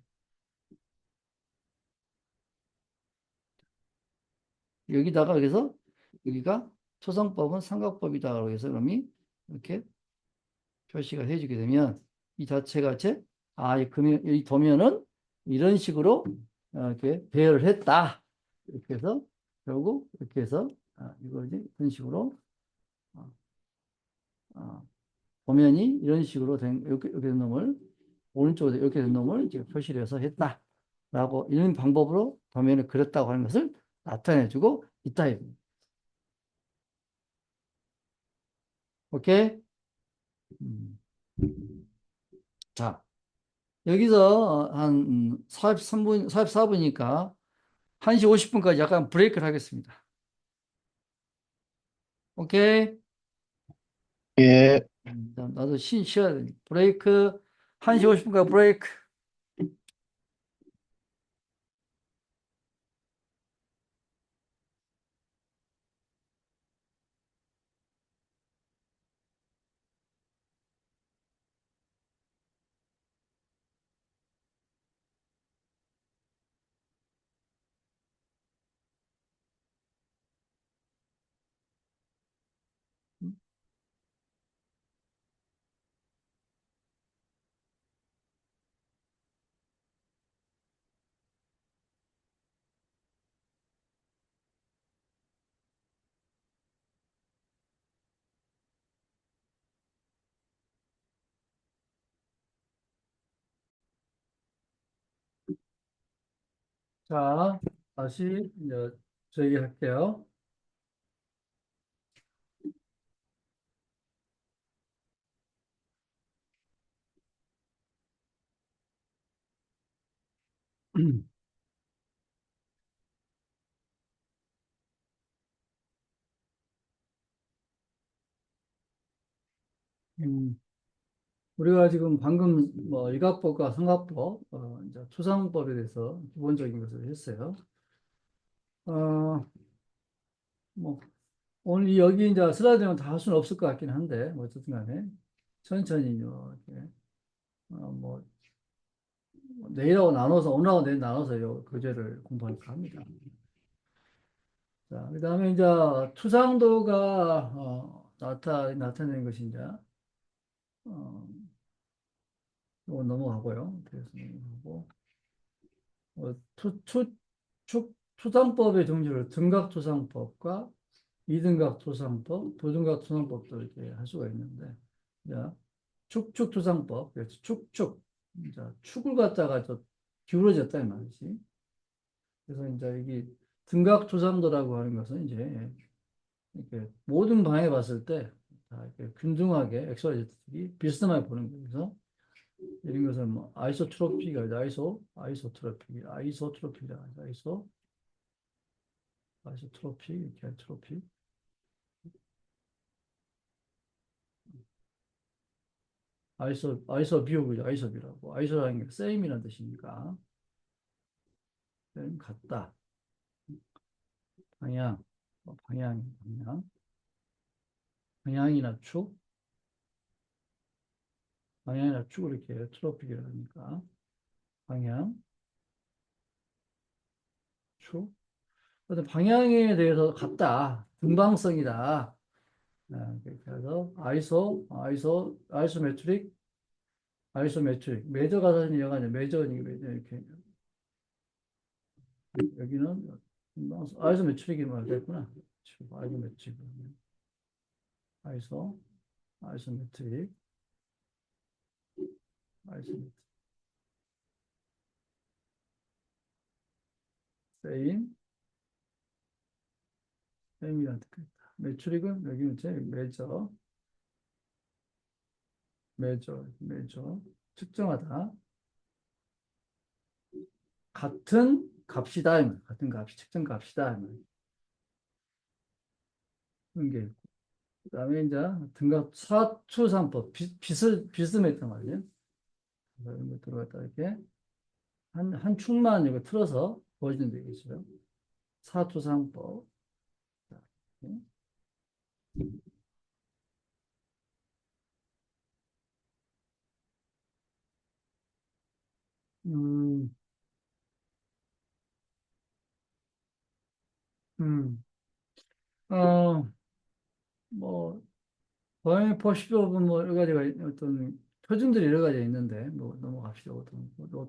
여기다가 그래서 여기가 초성법은 삼각법이다. 그래서 그럼이 이렇게 표시가 해주게 되면 이 자체가 이 도면은 이런 식으로 이렇게 배열을 했다. 이렇게 해서 결국 이렇게 해서 이거지 이런 식으로 어, 어, 도면이 이런 식으로 이렇게 된 놈을 오른쪽으로 이렇게 된 놈을 이제 표시를 해서 했다라고 이런 방법으로 도면을 그렸다고 하는 것을 나타내주고 있다. 오케이? 음. 자, 여기서 한 43분, 44분이니까 1시 50분까지 약간 브레이크를 하겠습니다. 오케이? 예. 나도 쉬어야 돼. 브레이크, 1시 50분까지 브레이크. 자, 다시 이제 재개할게요. 음, 우리가 지금 방금 뭐 일각법과 성각법, 이제 추상법에 대해서 기본적인 것을 했어요. 어, 뭐 오늘 여기 이제 슬라이드는 다 할 수는 없을 것 같긴 한데 뭐 어쨌든 간에 천천히 이렇게 뭐 내일하고 나눠서 오늘하고 내일 나눠서 요 교재를 공부할까 합니다. 자, 그다음에 이제 추상도가 나타내는 것이 이제 어, 이거 넘어가고요. 그래서 넘어가고 추상법의 종류를 등각투상법과 이등각투상법, 도등각투상법도 이렇게 할 수가 있는데, 자, 축축투상법, 그래서 축축, 자, 축을 갖다가 저 기울어졌다 이 말이지. 그래서 이제 이게 등각투상도라고 하는 것은 이제 이렇게 모든 방에 봤을 때 다 이렇게 균등하게 XYZ들이 비스듬하게 보는 거예요. 그래서 이런 것은 뭐 아이소트로피가 아이소트로피라 아이소트로피 이렇게 트로피 아이소비우고 아이소비라고 아이소라는 게 세임이라는 뜻이니까 같다 방향 방향이나 축 방향이나 축을 이렇게 트로피라고 하니까 방향 축 어떤 방향에 대해서 같다 등방성이다 그렇게 해서 아이소메트릭 메저 가사는 여가냐 메저 이렇게 여기는 아이소메트릭이 말됐구나 아이소메트릭 아이소 아이소메트릭 아이소메트릭 세임 세임이란 뜻이다 메트릭은 여기는 제 메저 측정하다 같은 값이다 같은 값이 측정 값이다 그런 게 있고 그다음에 이제 등급 사투산법 빗을 했단 말이에요 이런 거 들어갔다 이렇게 한 축만 이거 틀어서 보여주면 되겠어요. 사투상법. 음, 음, 어, 뭐, 거의 포시법은 뭐, 여러 가지가, 어떤, 표준들이 여러 가지가 있는데, 뭐, 넘어갑시다.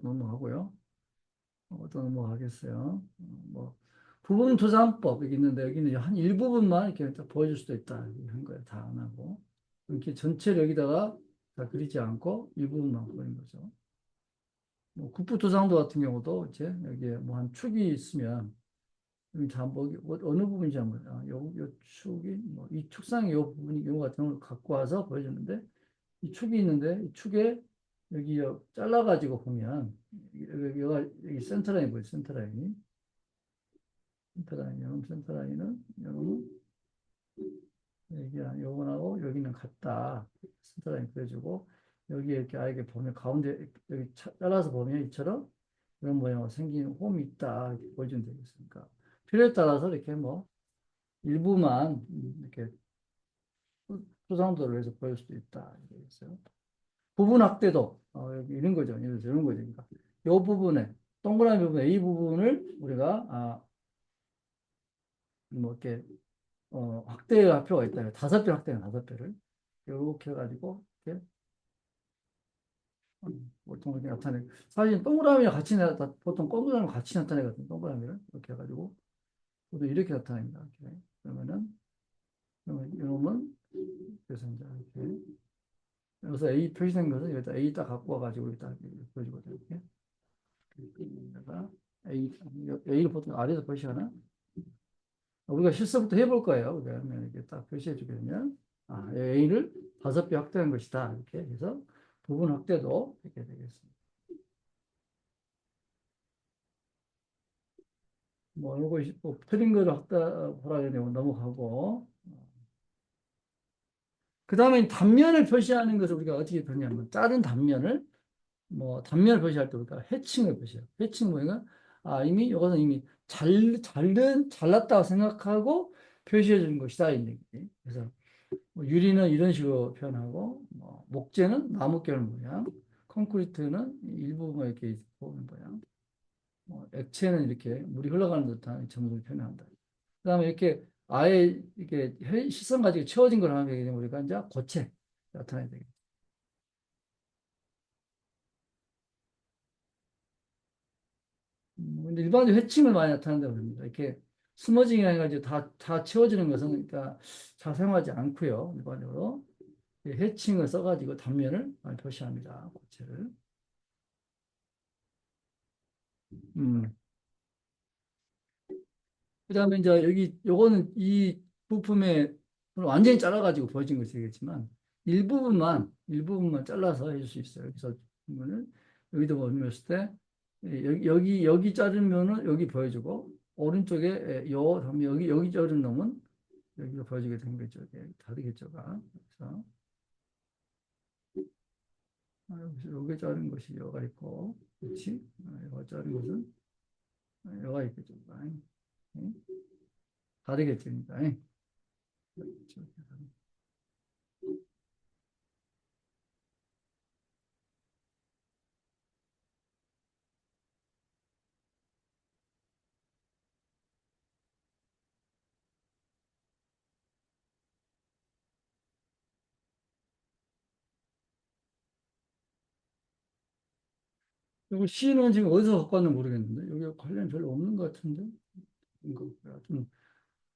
넘어가고요. 넘어가겠어요. 뭐, 부분 투상법, 여기 있는데, 여기는 한 일부분만 이렇게 딱 보여줄 수도 있다. 한 거예요. 다 안 하고. 이렇게 전체를 여기다가 다 그리지 않고, 일부분만 보이는 거죠. 뭐 국부토상도 같은 경우도 이제 여기에 뭐 한 축이 있으면 여기 다 뭐 어느 부분인지 한번 요 축이 뭐 이 축상의 요 부분이 요 같은 걸 갖고 와서 보여주는데 이 축이 있는데 이 축에 여기 잘라가지고 보면 여기 센터라인 보여요. 센터라인이. 센터라인, 여러분 센터라인은 여러분 여기랑 요거하고 여기는 같다. 센터라인 그려주고 여기 이렇게 아예 보면 가운데 여기 잘라서 보면 이처럼 이런 모양으로 생긴 홈이 있다. 이렇게 보여주면 되겠습니까? 필요에 따라서 이렇게 뭐 일부만 이렇게 소상도를 해서 보일 수도 있다. 이러겠어요. 부분 확대도 여기 이런 거죠. 이런 거죠. 그러니까 이 부분에 동그라미 부분 A 부분을 우리가 뭐 이렇게 확대할 필요가 있다. 5배 확대는 5배를 이렇게 해가지고 이렇게 보통 이렇게 나타내. 사실 동그라미랑 같이 보통 동그라미 같이 나타내거든요. 동그라미를 이렇게 해가지고 보통 이렇게 나타냅니다. 이렇게. 그러면 이놈은 그래서 이제 이렇게 여기서 A 표시된 것은 여기다 A 딱 갖고 와가지고 여기다 보여주거든요. 이렇게. 여기다가 A를 보통 아래에서 표시하나? 우리가 실습부터 해볼 거예요. 그러면 이렇게 딱 표시해 주게 되면, A를 5배 확대한 것이다. 이렇게 해서 부분 확대도 이렇게 되겠습니다. 뭐, 요거, 뭐, 틀린 거를 확대하라 내용 넘어가고, 그 다음에 단면을 표시하는 것을 우리가 어떻게 표현하냐면, 자른 단면을, 뭐, 단면을 표시할 때 우리가 해칭을 표시해요. 해칭 뭐냐면, 이것은 이미 잘랐다고 생각하고 표시해 주는 것이다. 이 얘기. 그래서, 뭐 유리는 이런 식으로 표현하고, 뭐 목재는 나뭇결 모양, 콘크리트는 일부분 이렇게 보는 모양, 뭐 액체는 이렇게 물이 흘러가는 듯한 점을 표현한다. 그 다음에 이렇게 아예 이렇게 시선 가지고 채워진 걸 하게 되면 우리가 이제 고체 나타내야 되겠다. 근데 일반적으로 회칭을 많이 나타낸다고 합니다. 이렇게 스머징이라 해가지고 다 채워지는 것은 그러니까 잘 사용하지 않고요. 일반적으로 해칭을 써가지고 단면을 많이 표시합니다. 고체를. 음. 그다음에 이제 여기 요거는 이 부품에 완전히 잘라가지고 보여진 것이 되겠지만 일부분만 잘라서 해줄 수 있어요. 그래서 보면은 여기도 보셨을 때 여기 자른 면은 여기 보여주고 오른쪽에 다음에 여기 자른 놈은 여기가 보여주게 된 거죠. 다르겠죠가. 그래서 여기 자른 것이 여가 있고, 그렇지? 여가 자른 것은 여가 있겠죠. 응? 다르겠죠. 그러니까. 이거 C는 지금 어디서 갖고 왔는지 모르겠는데 여기 관련 별로 없는 것 같은데 좀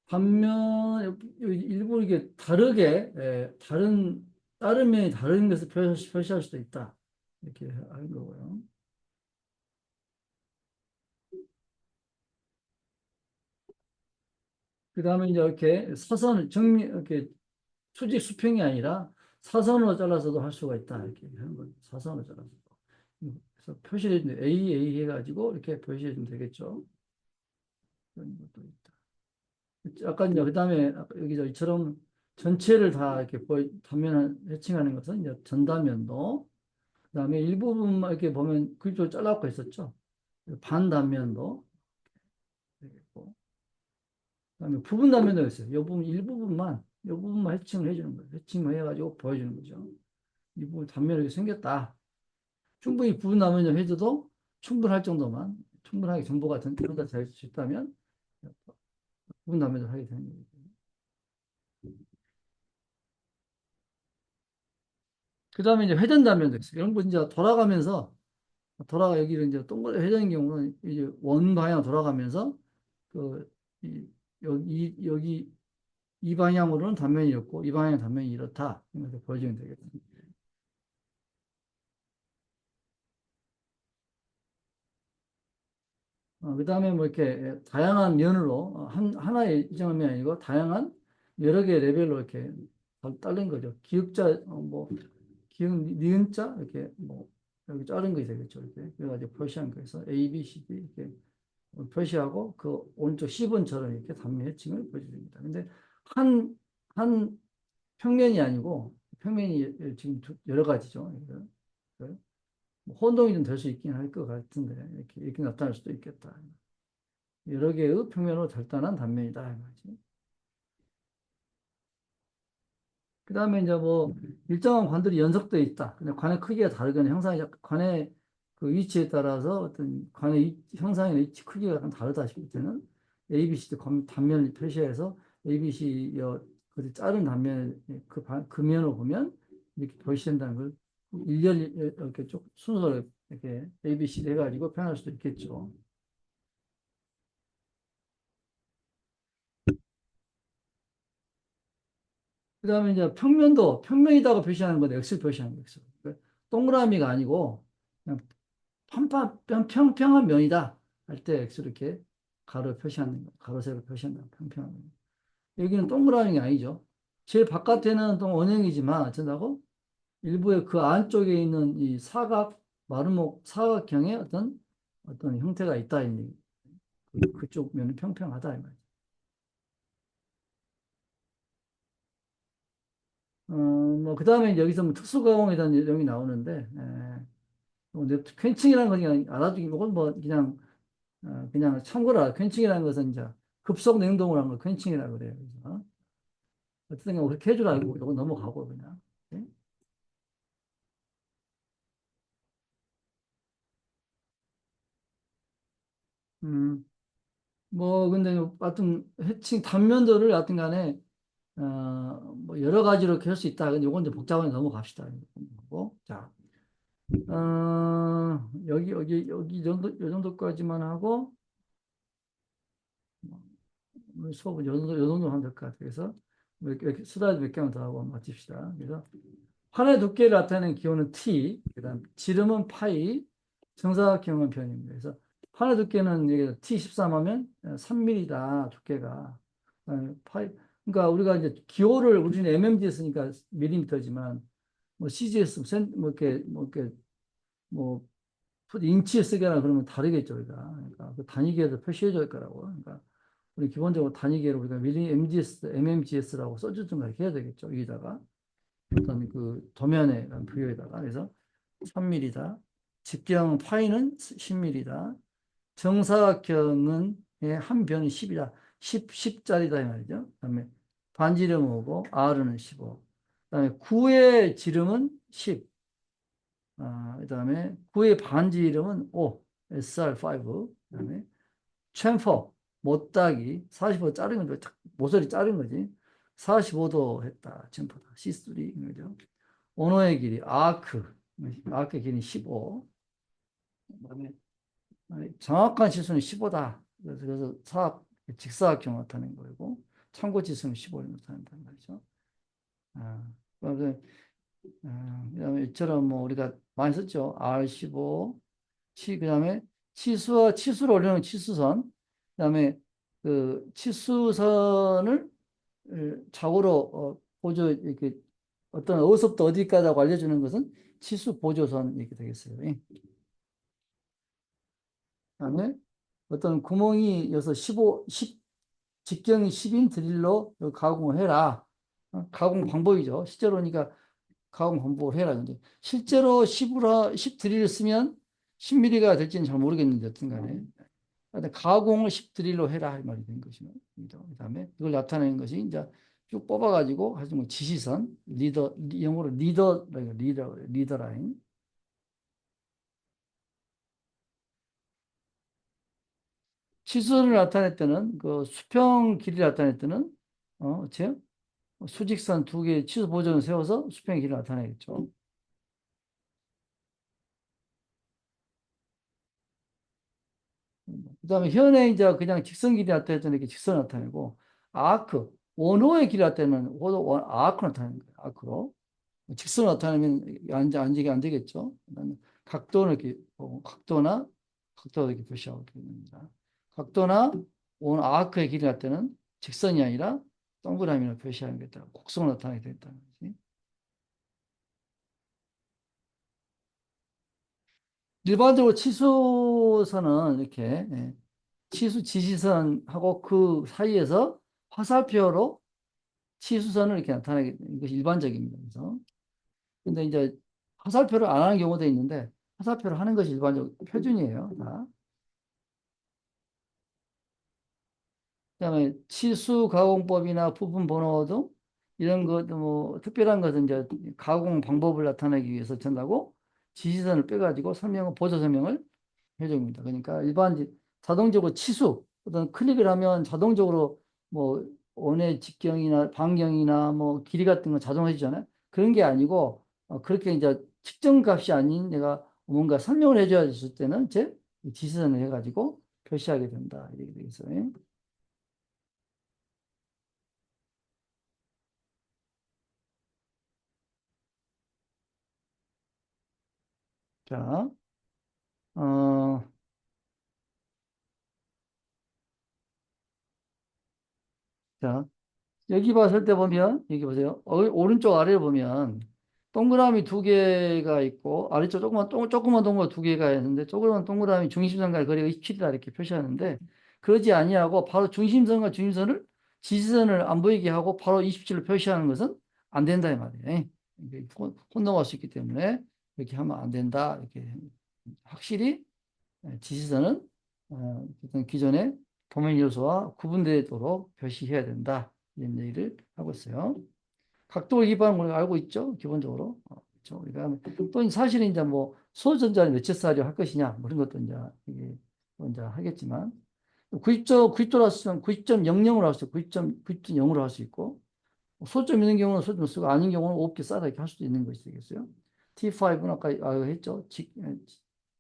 반면 여기 일부 이게 다르게 다른 면이 다른 것을 표시할 수도 있다 이렇게 하는 거고요. 그 다음에 이제 이렇게 사선 정리 이렇게 수직 수평이 아니라 사선으로 잘라서도 할 수가 있다 이렇게 하는 거죠. 사선으로 잘라서. 그래서 표시해 주면 A 해가지고 이렇게 표시해 주면 되겠죠. 그런 것도 있다. 약간 그 다음에 여기서 이처럼 전체를 다 이렇게 단면을 해칭하는 것은 이제 전단면도, 그 다음에 일부분만 이렇게 보면 그쪽으로 잘라갖고 있었죠. 반단면도 되겠고, 그 다음에 부분 단면도 있어요. 이 부분, 이 부분만 해칭을 해주는 거예요. 해칭을 해가지고 보여주는 거죠. 이 부분 단면이 생겼다. 충분히 부분 단면을 해줘도 충분할 정도만, 충분하게 정보가 전달될 수 있다면 부분 단면을 하게 되는 거예요. 그 다음에 이제 회전단면도 있어요. 이런 거 이제 여기를 이제 동그랗게 회전인 경우는 이제 원 방향 돌아가면서 그 여기 이 방향으로는 단면이 이렇고 이 방향 단면이 이렇다. 이렇게 보여주면 되겠습니다. 그다음에 뭐 이렇게 다양한 면으로 하나의 이정한 면이 아니고 다양한 여러 개의 레벨로 이렇게 딸린 거죠. 기흥, 니은자, 이렇게, 뭐, 여기 자른 거 되겠죠. 이렇게. 그래가지고 표시한 거에서 A, B, C, D, 이렇게 표시하고, 그 오른쪽 C번처럼 이렇게 단면 해칭을 보여줍니다. 근데 한 평면이 아니고, 평면이 지금 여러 가지죠. 뭐 혼동이 좀 될 수 있긴 할 것 같은데, 이렇게 나타날 수도 있겠다. 여러 개의 평면으로 절단한 단면이다. 이 말이지. 그 다음에 이제 뭐 일정한 관들이 연속되어 있다. 근데 관의 크기가 다르거나 형상이 관의 그 위치에 따라서 어떤 관의 형상의 위치 크기가 약간 다르다 싶을 때는 ABC 단면을 표시해서 ABC 그 자른 단면을 그 면을 보면 이렇게 표시된다는 걸 일렬 이렇게 쭉 순서로 이렇게 ABC 해가지고 표현할 수도 있겠죠. 그 다음에 이제 평면도 평면이다고 표시하는 건 X를 표시하는 거예요. X. 그러니까 동그라미가 아니고 그냥 평평한 면이다 할 때 X로 이렇게 가로 표시하는 거, 가로 세로 표시한다. 평평한 면. 여기는 동그라미가 아니죠. 제일 바깥에는 또 원형이지만 어쩐다고 일부의 그 안쪽에 있는 이 마름모 사각형의 어떤 형태가 있다. 그쪽 면은 평평하다 이 말이죠. 뭐, 그 다음에 여기서 뭐 특수가공에 대한 내용이 나오는데, 퀸층이라는 건 그냥 알아두기, 이건 뭐, 그냥 참고로 퀸층이라는 것은 이제 급속 냉동을 한 걸 퀸층이라고 그래요. 그래서 어쨌든 그렇게 해줄 알고, 이거 넘어가고, 그냥. 네? 음, 뭐, 근데, 하여튼, 해칭 단면도를 하여튼 간에, 뭐, 여러 가지로 이렇게 할 수 있다. 근데 요건 이제 복잡하게 넘어갑시다. 고 자, 여기 요 정도까지만 하고, 수업은 요 정도 하면 될 것 같아요. 그래서 슬라이드 몇 개만 더 하고 마칩시다. 그래서 판의 두께를 나타내는 기호는 T, 그다음 지름은 파이, 정사각형은 변입니다. 그래서 판의 두께는 여기 T13 하면 3mm다 두께가. 파이, 그러니까 우리가 이제 기호를 우리는 mmg 쓰니까 밀리미터지만 뭐 CGS 이렇게 뭐 인치에 쓰거나 그러면 다르겠죠, 우리가. 그러니까 그 단위계에서 표시해 줄 거라고. 그러니까 우리 기본적으로 단위계로 우리가 미리 MGS, MMGS라고 써주든가 이렇게 해야 되겠죠. 여기다가 어떤 그 도면에 부여에다가 그래서 3mm다. 직경 파이는 10mm다. 정사각형은 한 변이 10이다. 10짜리다 이 말이죠. 그다음에 반지름 오고 R은 15. 그다음에 9의 지름은 10. 그다음에 9의 반지름은 5. SR5. 그다음에 챔퍼 못따기 45도 자른 거죠. 모서리 자른 거지. 45도 했다. 챔퍼다. C3 거죠. 언어의 길이 아크의 길이 15. 그다음에 정확한 지수는 15다. 그래서 직사각형 나타낸 거고 참고 지수는 15를 나타낸다는 말이죠. 아, 그다음에 이처럼 뭐 우리가 많이 썼죠. R15 그다음에 치수를 올려놓은 치수선, 그다음에 그 치수선을 좌우로 보조 이렇게 어디서부터 어디까지라고 알려주는 것은 치수 보조선 이렇게 되겠어요. 예. 그다음에 어떤 구멍이 여기서 10 직경이 10인 드릴로 가공을 해라. 가공 방법이죠. 실제로니까 가공 방법을 해라. 근데 실제로 10 드릴을 쓰면 10mm가 될지는 잘 모르겠는데 어떤 간에 가공을 10 드릴로 해라 할 말이 된 것이죠. 그다음에 이걸 나타내는 것이 이제 쭉 뽑아가지고 하여튼 뭐 지시선 영어로 리더 라인. 치수를 나타낼 때는 그 수평 길이 나타낼 때는 제 수직선 두 개의 치수 보조를 세워서 수평의 길을 나타내겠죠. 그다음에 현에 이제 그냥 직선 길이 나타낼 때는 이렇게 직선 나타내고 원호의 길이 나타내면 아크 나타내는 거예요. 아크로. 직선 나타내면 안 되겠죠. 그다음에 각도는 이렇게 각도나 이렇게 표시하고 됩니다. 각도나 원 아크의 길이 날 때는 직선이 아니라 동그라미로 표시하는 게 있다. 곡선을 나타내게 됐다는 거지. 일반적으로 치수선은 이렇게 치수 지지선하고 그 사이에서 화살표로 치수선을 이렇게 나타내는 것이 일반적입니다. 그래서 근데 이제 화살표를 안 하는 경우도 있는데 화살표를 하는 것이 일반적 표준이에요. 다. 그다음에 치수 가공법이나 부품 번호 등 이런 것 뭐 특별한 것은 이제 가공 방법을 나타내기 위해서 전하고 지시선을 빼가지고 설명을 보조 설명을 해줍니다. 그러니까 일반 자동적으로 치수 어떤 클릭을 하면 자동적으로 뭐 원의 직경이나 반경이나 뭐 길이 같은 거 자동으로 해주잖아요. 그런 게 아니고 그렇게 이제 측정 값이 아닌 내가 뭔가 설명을 해줘야 했을 때는 제 지시선을 해가지고 표시하게 된다. 이렇게 되겠어요. 자, 어, 자, 여기 봤을 때 보면, 여기 보세요. 오른쪽 아래를 보면, 동그라미 두 개가 있고, 아래쪽 조그만 동그라미 두 개가 있는데, 조그만 동그라미 중심선과의 거리가 27이다 이렇게 표시하는데, 그러지 아니하고, 바로 중심선과 중심선을, 지지선을 안 보이게 하고, 바로 27로 표시하는 것은 안 된다, 이 말이에요. 이게 혼동할 수 있기 때문에, 이렇게 하면 안 된다. 이렇게 확실히 지시선은 어떤 기존의 도면 요소와 구분되도록 표시해야 된다. 이런 얘기를 하고 있어요. 각도 기반은 우리가 알고 있죠? 기본적으로. 그렇죠? 우리가 또 사실은 이제 뭐 소전자를 몇 채짜리 할 것이냐, 뭐 그런 것도 이제 이게 또 이제 하겠지만 90도로 할 수, 90.00으로 할 수 있고 90.0으로 할 수 있고 소점 있는 경우는 소점 쓰고 아닌 경우는 5개 싸다 이렇게 할 수도 있는 것이 되겠어요. T5는 아까 했죠?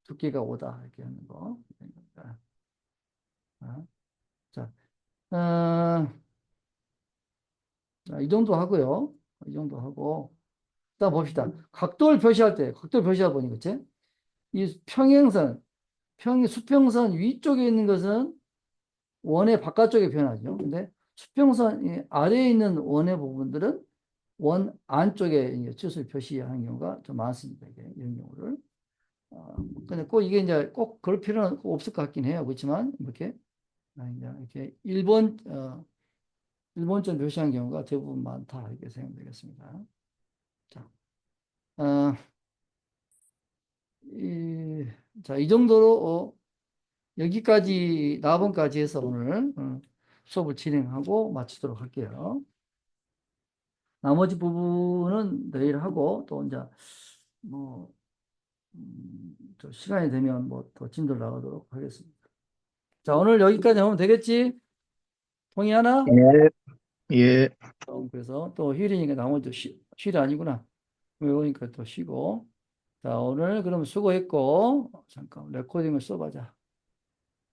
두께가 5다 이렇게 하는 거. 자, 어, 이 정도 하고요. 이 정도 하고. 일단 봅시다. 각도를 표시할 때, 각도를 표시하다 보니, 그치? 이 평행선, 수평선 위쪽에 있는 것은 원의 바깥쪽에 표현하죠. 근데 수평선 아래에 있는 원의 부분들은 원 안쪽에 치수를 표시하는 경우가 좀 많습니다. 이런 경우를. 근데 꼭 이게 이제 꼭 그럴 필요는 없을 것 같긴 해요. 그렇지만, 이렇게, 이제 이렇게 일본점 표시한 경우가 대부분 많다. 이렇게 생각되겠습니다. 자, 어, 이, 자, 이 정도로 여기까지 4번까지 해서 오늘 수업을 진행하고 마치도록 할게요. 나머지 부분은 내일 하고 또 이제 뭐 또 시간이 되면 뭐 더 진도를 나가도록 하겠습니다. 자, 오늘 여기까지 하면 되겠지? 동의하나? 예, 예. 그래서 또 휴일이니까 나머지 휴일이 아니구나. 외우니까 또 쉬고. 자, 오늘 그럼 수고했고, 잠깐 레코딩을 써보자.